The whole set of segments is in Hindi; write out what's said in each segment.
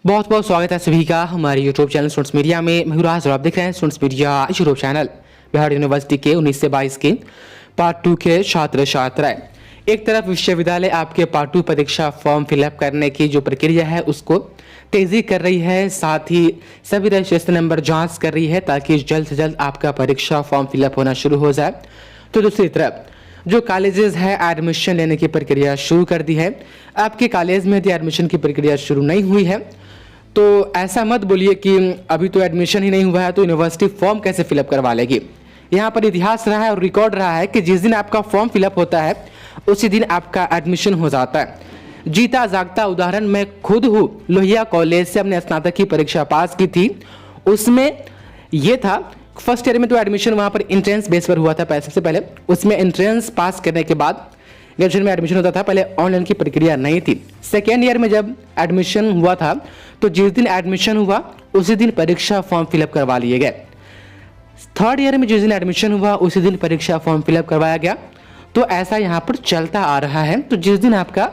बहुत बहुत स्वागत है सभी का हमारे यूट्यूब चैनल स्टूडेंट्स मीडिया में। मैं राज और आप देख रहे हैं students media YouTube channel. Bihar university के 19 से 22 के पार्ट 2 के छात्र छात्राएं, एक तरफ विश्वविद्यालय आपके पार्ट 2 परीक्षा फॉर्म फिलअप करने की जो प्रक्रिया है उसको तेजी कर रही है, साथ ही सभी रजिस्ट्रेशन नंबर जांच कर रही है ताकि जल्द से जल्द आपका परीक्षा फॉर्म फिलअप होना शुरू हो जाए। तो दूसरी तरफ जो कॉलेजेस है एडमिशन लेने की प्रक्रिया शुरू कर दी है। आपके कॉलेज में यदि एडमिशन की प्रक्रिया शुरू नहीं हुई है तो ऐसा मत बोलिए कि अभी तो एडमिशन ही नहीं हुआ है तो यूनिवर्सिटी फॉर्म कैसे फिलअप करवा लेगी। यहाँ पर इतिहास रहा है और रिकॉर्ड रहा है कि जिस दिन आपका फॉर्म फिलअप होता है उसी दिन आपका एडमिशन हो जाता है। जीता जागता उदाहरण मैं खुद हूँ। लोहिया कॉलेज से अपने स्नातक की परीक्षा पास की थी। उसमें यह था फर्स्ट ईयर में तो एडमिशन वहाँ पर इंट्रेंस बेस पर हुआ था सबसे पहले। उसमें इंट्रेंस पास करने के बाद ग्रेजुएशन में एडमिशन होता था। पहले ऑनलाइन की प्रक्रिया नहीं थी। सेकेंड ईयर में जब एडमिशन हुआ था तो जिस दिन एडमिशन हुआ उसी दिन परीक्षा फॉर्म फिलअप करवा लिए गए। थर्ड ईयर में जिस दिन एडमिशन हुआ उसी दिन परीक्षा फॉर्म फिलअप करवाया गया। तो ऐसा यहाँ पर चलता आ रहा है। तो जिस दिन आपका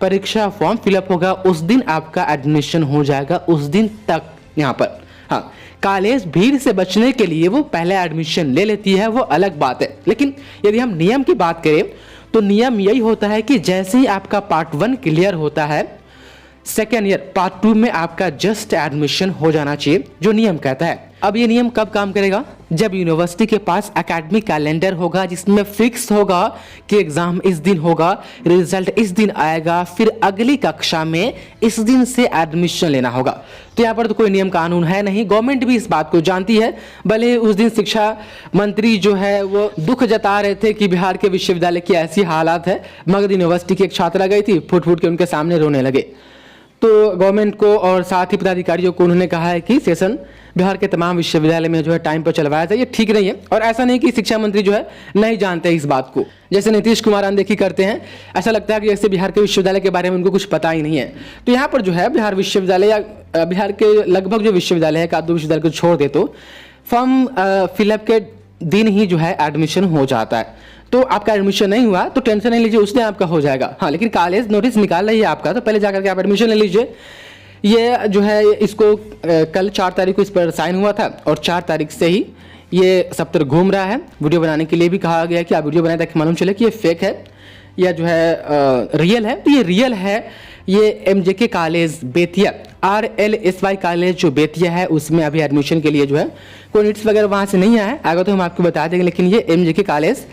परीक्षा फॉर्म फिलअप होगा उस दिन आपका एडमिशन हो जाएगा, उस दिन तक। यहाँ पर हाँ, कॉलेज भीड़ से बचने के लिए वो पहले एडमिशन ले लेती है, वो अलग बात है। लेकिन यदि हम नियम की बात करें तो नियम यही होता है कि जैसे ही आपका पार्ट 1 क्लियर होता है सेकेंड ईयर पार्ट 2 में आपका जस्ट एडमिशन हो जाना चाहिए, जो नियम कहता है। अब ये नियम कब काम करेगा? जब यूनिवर्सिटी के पास एकेडमिक कैलेंडर होगा जिसमें फिक्स होगा कि एग्जाम इस दिन होगा, रिजल्ट इस दिन आएगा, फिर अगली कक्षा में इस दिन से एडमिशन लेना होगा। तो यहाँ पर तो कोई नियम कानून है नहीं। गवर्नमेंट भी इस बात को जानती है। भले उस दिन शिक्षा मंत्री जो है वो दुख जता रहे थे कि बिहार के विश्वविद्यालय की ऐसी हालात है, मगध यूनिवर्सिटी की एक छात्रा गई थी, फुट फुट के उनके सामने रोने लगे। तो गवर्नमेंट को और साथ ही पदाधिकारियों को उन्होंने कहा है कि सेशन बिहार के तमाम विश्वविद्यालय में जो है टाइम पर चलवाया जाए। ये ठीक नहीं है। और ऐसा नहीं कि शिक्षा मंत्री जो है नहीं जानते इस बात को, जैसे नीतीश कुमार अनदेखी करते हैं। ऐसा लगता है कि जैसे बिहार के विश्वविद्यालय के बारे में उनको कुछ पता ही नहीं है। तो यहाँ पर जो है बिहार विश्वविद्यालय या बिहार के लगभग जो विश्वविद्यालय है, एक-दो विश्वविद्यालय को छोड़ दे तो फॉर्म फिलअप के दिन ही जो है एडमिशन हो जाता है। तो आपका एडमिशन नहीं हुआ तो टेंशन नहीं लीजिए, उस दिन आपका हो जाएगा। हाँ, लेकिन कॉलेज नोटिस निकाल रही है आपका, तो पहले जाकर के आप एडमिशन ले लीजिए। ये जो है इसको कल 4 तारीख को इस पर साइन हुआ था और 4 तारीख से ही ये सब तरफ घूम रहा है। वीडियो बनाने के लिए भी कहा गया कि आप वीडियो बनाए ताकि मालूम चले कि ये फेक है या जो है रियल है। तो ये रियल है। ये MJK college Bettiah, RLSY college जो बेतिया है उसमें अभी एडमिशन के लिए जो है कोई नोटिस वगैरह वहाँ से नहीं आया है। आगे तो हम आपको बता देंगे। लेकिन ये एमजेके कॉलेज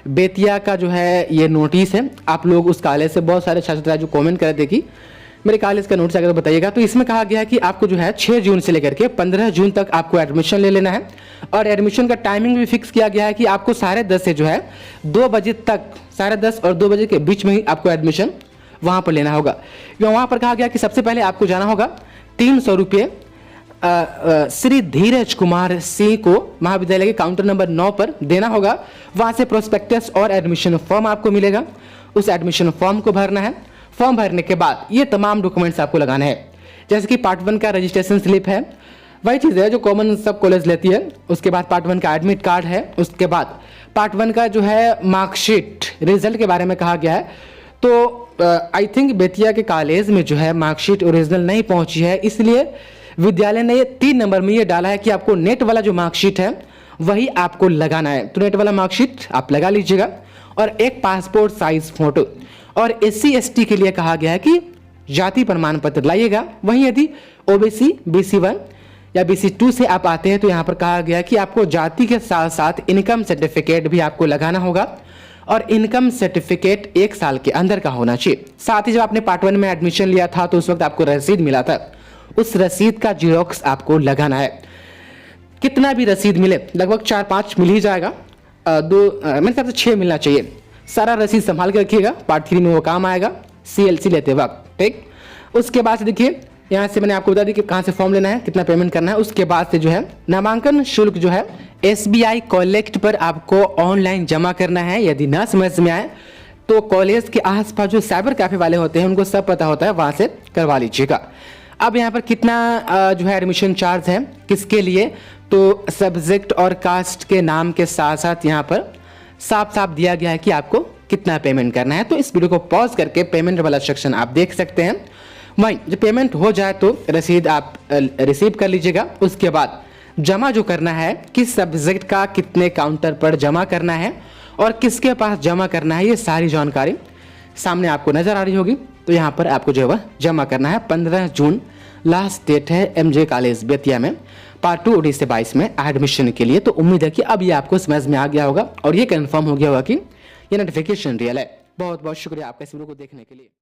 बेतिया का जो है ये नोटिस है। आप लोग उस कॉलेज से बहुत सारे छात्र जो कमेंट कर रहे थे कि मेरे कॉलेज का नोटिस अगर बताइएगा, तो इसमें कहा गया है कि आपको जो है 6 जून से लेकर के 15 जून तक आपको एडमिशन ले लेना है। और एडमिशन का टाइमिंग भी फिक्स किया गया है कि आपको 10:30 से जो है 2 बजे तक, 10:30 और 2 बजे के बीच में ही आपको एडमिशन वहाँ पर लेना होगा। वहाँ पर कहा गया कि सबसे पहले आपको जाना होगा 300 रुपये श्री धीरज कुमार सिंह को महाविद्यालय के काउंटर नंबर 9 पर देना होगा। वहाँ से प्रोस्पेक्टस और एडमिशन फॉर्म आपको मिलेगा। उस एडमिशन फॉर्म को भरना है। फॉर्म भरने के बाद ये तमाम डॉक्यूमेंट्स आपको लगाने हैं, जैसे कि पार्ट 1 का रजिस्ट्रेशन स्लिप है, वही चीज़ है जो कॉमन सब कॉलेज लेती है। उसके बाद पार्ट 1 का एडमिट कार्ड है। उसके बाद पार्ट 1 का जो है मार्कशीट, रिजल्ट के बारे में कहा गया है। तो आई थिंक बेतिया के कॉलेज में जो है मार्कशीट ओरिजिनल नहीं पहुंची है, इसलिए विद्यालय ने ये 3 नंबर में ये डाला है कि आपको नेट वाला जो मार्कशीट है वही आपको लगाना है। तो नेट वाला मार्कशीट आप लगा लीजिएगा और एक पासपोर्ट साइज फोटो। और SC ST के लिए कहा गया है कि जाति प्रमाण पत्र लाइएगा। वहीं यदि OBC BC1 या BC2 से आप आते हैं तो यहाँ पर कहा गया है कि आपको जाति के साथ साथ इनकम सर्टिफिकेट भी आपको लगाना होगा और इनकम सर्टिफिकेट 1 साल के अंदर का होना चाहिए। साथ ही जब आपने पार्ट 1 में एडमिशन लिया था तो उस वक्त आपको रसीद मिला था, उस रसीद का जीरोक्स आपको लगाना है। कितना भी रसीद मिले, लगभग 4-5 मिल ही जाएगा, मेरे ख्याल से 6 मिलना चाहिए। सारा रसीद संभाल के रखिएगा, पार्ट 3 में वो काम आएगा CLC लेते वक्त। ठीक, उसके बाद से देखिए यहाँ से मैंने आपको बता दी कि कहाँ से फॉर्म लेना है, कितना पेमेंट करना है। उसके बाद से जो है नामांकन शुल्क जो है SBI कॉलेक्ट पर आपको ऑनलाइन जमा करना है। यदि ना समझ में आए तो कॉलेज के आसपास जो साइबर कैफे वाले होते हैं उनको सब पता होता है, वहाँ से करवा लीजिएगा। अब यहाँ पर कितना जो है एडमिशन चार्ज है किसके लिए, तो सब्जेक्ट और कास्ट के नाम के साथ साथ यहाँ पर साफ साफ दिया गया है कि आपको कितना पेमेंट करना है। तो इस वीडियो को पॉज करके पेमेंट वाला सेक्शन आप देख सकते हैं। वहीं जब पेमेंट हो जाए तो रसीद आप रिसीव कर लीजिएगा। उसके बाद जमा जो करना है, किस सब्जेक्ट का कितने काउंटर पर जमा करना है और किसके पास जमा करना है, ये सारी जानकारी सामने आपको नजर आ रही होगी। तो यहाँ पर आपको जो है वह जमा करना है। 15 जून लास्ट डेट है MJ कॉलेज बेतिया में पार्ट 2 19 से 22 में एडमिशन के लिए। तो उम्मीद है कि अब ये आपको समझ में आ गया होगा और ये कंफर्म हो गया होगा कि ये नोटिफिकेशन रियल है। बहुत बहुत शुक्रिया आपका इस वीडियो को देखने के लिए।